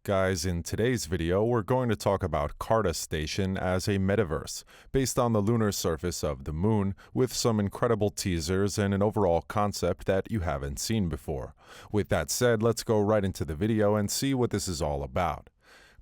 Guys, in today's video, we're going to talk about Carda Station as a metaverse, based on the lunar surface of the moon, with some incredible teasers and an overall concept that you haven't seen before. With that said, let's go right into the video and see what this is all about.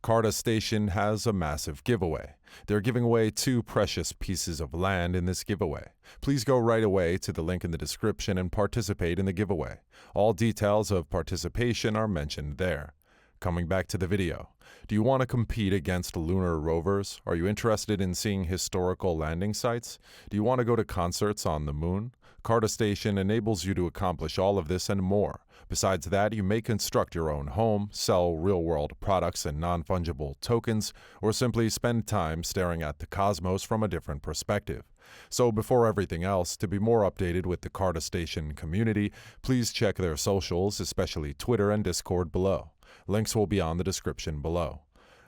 Carda Station has a massive giveaway. They're giving away 2 precious pieces of land in this giveaway. Please go right away to the link in the description and participate in the giveaway. All details of participation are mentioned there. Coming back to the video, do you want to compete against lunar rovers? Are you interested in seeing historical landing sites? Do you want to go to concerts on the moon? Carda Station enables you to accomplish all of this and more. Besides that, you may construct your own home, sell real-world products and non-fungible tokens, or simply spend time staring at the cosmos from a different perspective. So before everything else, to be more updated with the Carda Station community, please check their socials, especially Twitter and Discord below. Links will be on the description below.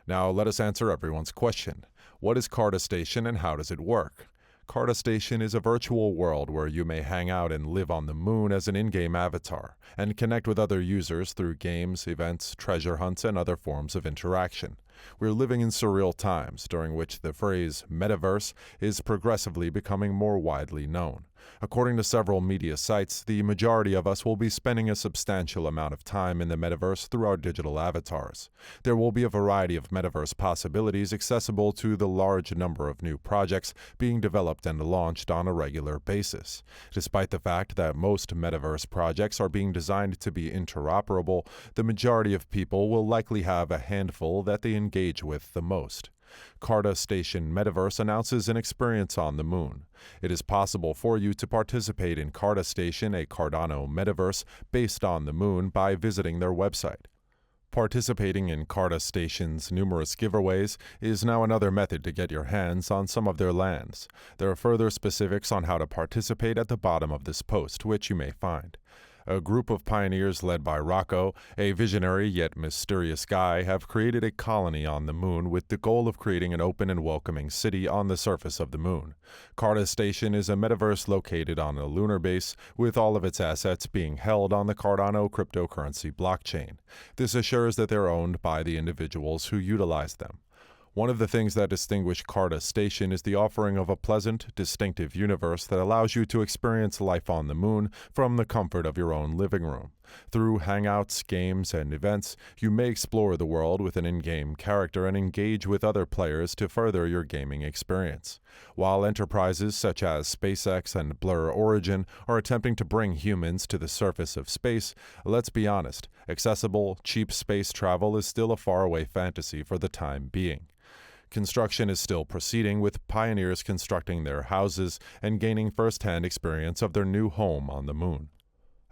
Now let us answer everyone's question. What is Carda Station and how does it work? Carda Station is a virtual world where you may hang out and live on the moon as an in-game avatar, and connect with other users through games, events, treasure hunts, and other forms of interaction. We're living in surreal times, during which the phrase Metaverse is progressively becoming more widely known. According to several media sites, the majority of us will be spending a substantial amount of time in the Metaverse through our digital avatars. There will be a variety of Metaverse possibilities accessible to the large number of new projects being developed and launched on a regular basis. Despite the fact that most Metaverse projects are being designed to be interoperable, the majority of people will likely have a handful that they engage with the most. Carda Station Metaverse announces an experience on the moon. It is possible for you to participate in Carda Station, a Cardano metaverse based on the moon, by visiting their website. Participating in Carda Station's numerous giveaways is now another method to get your hands on some of their lands. There are further specifics on how to participate at the bottom of this post, which you may find. A group of pioneers led by Rocco, a visionary yet mysterious guy, have created a colony on the moon with the goal of creating an open and welcoming city on the surface of the moon. Carda Station is a metaverse located on a lunar base, with all of its assets being held on the Cardano cryptocurrency blockchain. This assures that they're owned by the individuals who utilize them. One of the things that distinguish Carda Station is the offering of a pleasant, distinctive universe that allows you to experience life on the moon from the comfort of your own living room. Through hangouts, games, and events, you may explore the world with an in-game character and engage with other players to further your gaming experience. While enterprises such as SpaceX and Blur Origin are attempting to bring humans to the surface of space, let's be honest, accessible, cheap space travel is still a faraway fantasy for the time being. Construction is still proceeding, with pioneers constructing their houses and gaining first-hand experience of their new home on the moon.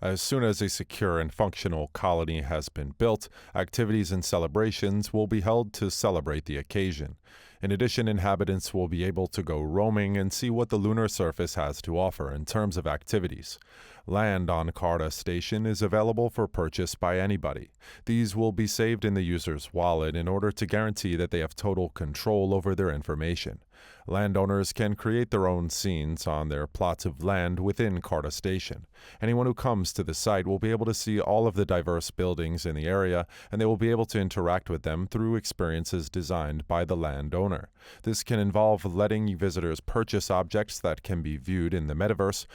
As soon as a secure and functional colony has been built, activities and celebrations will be held to celebrate the occasion. In addition, inhabitants will be able to go roaming and see what the lunar surface has to offer in terms of activities. Land on Carda Station is available for purchase by anybody. These will be saved in the user's wallet in order to guarantee that they have total control over their information. Landowners can create their own scenes on their plots of land within Carda Station. Anyone who comes to the site will be able to see all of the diverse buildings in the area, and they will be able to interact with them through experiences designed by the landowner. This can involve letting visitors purchase objects that can be viewed in the metaverse,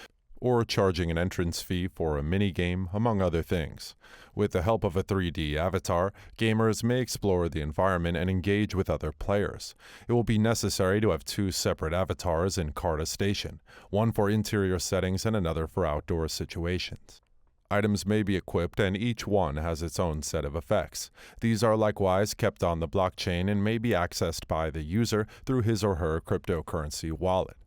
or charging an entrance fee for a mini-game, among other things. With the help of a 3D avatar, gamers may explore the environment and engage with other players. It will be necessary to have 2 separate avatars in Carda Station, one for interior settings and another for outdoor situations. Items may be equipped, and each one has its own set of effects. These are likewise kept on the blockchain and may be accessed by the user through his or her cryptocurrency wallet.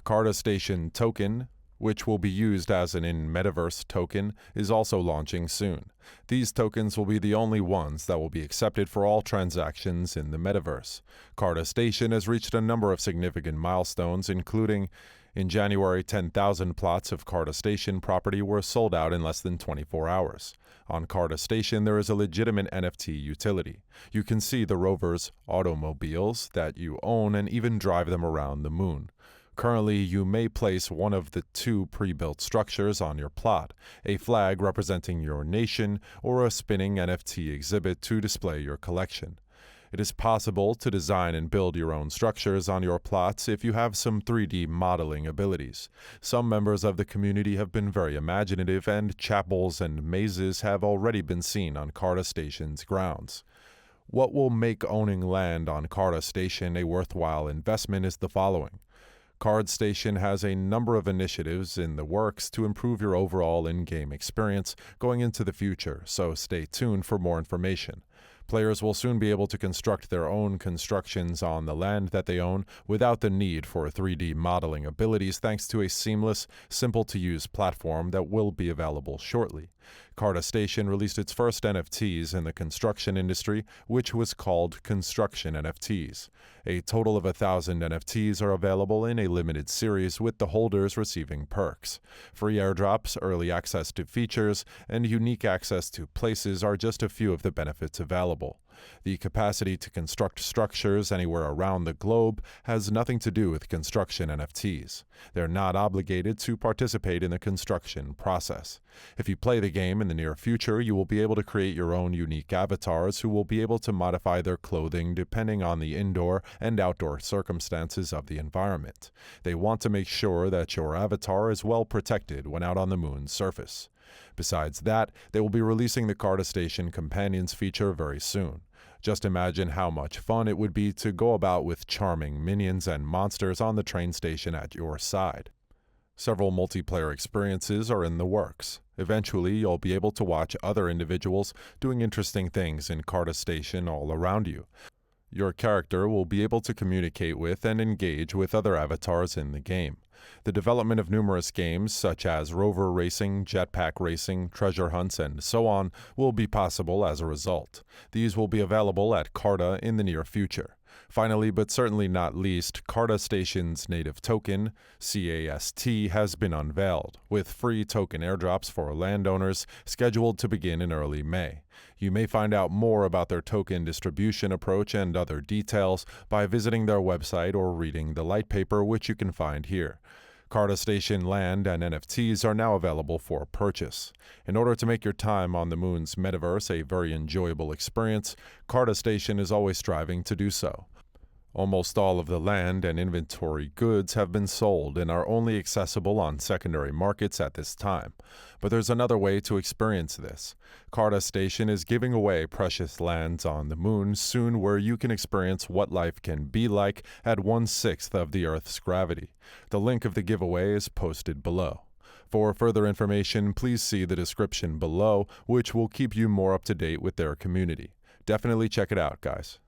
Carda Station Token, which will be used as an in-metaverse token, is also launching soon. These tokens will be the only ones that will be accepted for all transactions in the metaverse. Carda Station has reached a number of significant milestones, including in January, 10,000 plots of Carda Station property were sold out in less than 24 hours. On Carda Station, there is a legitimate NFT utility. You can see the rover's automobiles that you own and even drive them around the moon. Currently, you may place one of the two pre-built structures on your plot, a flag representing your nation or a spinning NFT exhibit to display your collection. It is possible to design and build your own structures on your plots if you have some 3D modeling abilities. Some members of the community have been very imaginative, and chapels and mazes have already been seen on Carda Station's grounds. What will make owning land on Carda Station a worthwhile investment is the following. Carda Station has a number of initiatives in the works to improve your overall in-game experience going into the future, so stay tuned for more information. Players will soon be able to construct their own constructions on the land that they own without the need for 3D modeling abilities, thanks to a seamless, simple-to-use platform that will be available shortly. Carda Station released its first NFTs in the construction industry, which was called Construction NFTs. A total of 1,000 NFTs are available in a limited series, with the holders receiving perks. Free airdrops, early access to features, and unique access to places are just a few of the benefits available. The capacity to construct structures anywhere around the globe has nothing to do with construction NFTs. They're not obligated to participate in the construction process. If you play the game in the near future, you will be able to create your own unique avatars who will be able to modify their clothing depending on the indoor and outdoor circumstances of the environment. They want to make sure that your avatar is well protected when out on the moon's surface. Besides that, they will be releasing the Carda Station Companions feature very soon. Just imagine how much fun it would be to go about with charming minions and monsters on the train station at your side. Several multiplayer experiences are in the works. Eventually, you'll be able to watch other individuals doing interesting things in Carda Station all around you. Your character will be able to communicate with and engage with other avatars in the game. The development of numerous games, such as rover racing, jetpack racing, treasure hunts, and so on, will be possible as a result. These will be available at Carda in the near future. Finally, but certainly not least, Carda Station's native token, CAST, has been unveiled, with free token airdrops for landowners scheduled to begin in early May. You may find out more about their token distribution approach and other details by visiting their website or reading the light paper, which you can find here. Carda Station land and NFTs are now available for purchase. In order to make your time on the moon's metaverse a very enjoyable experience, Carda Station is always striving to do so. Almost all of the land and inventory goods have been sold and are only accessible on secondary markets at this time. But there's another way to experience this. Carda Station is giving away precious lands on the moon soon, where you can experience what life can be like at 1/6 of the Earth's gravity. The link of the giveaway is posted below. For further information, please see the description below, which will keep you more up to date with their community. Definitely check it out, guys.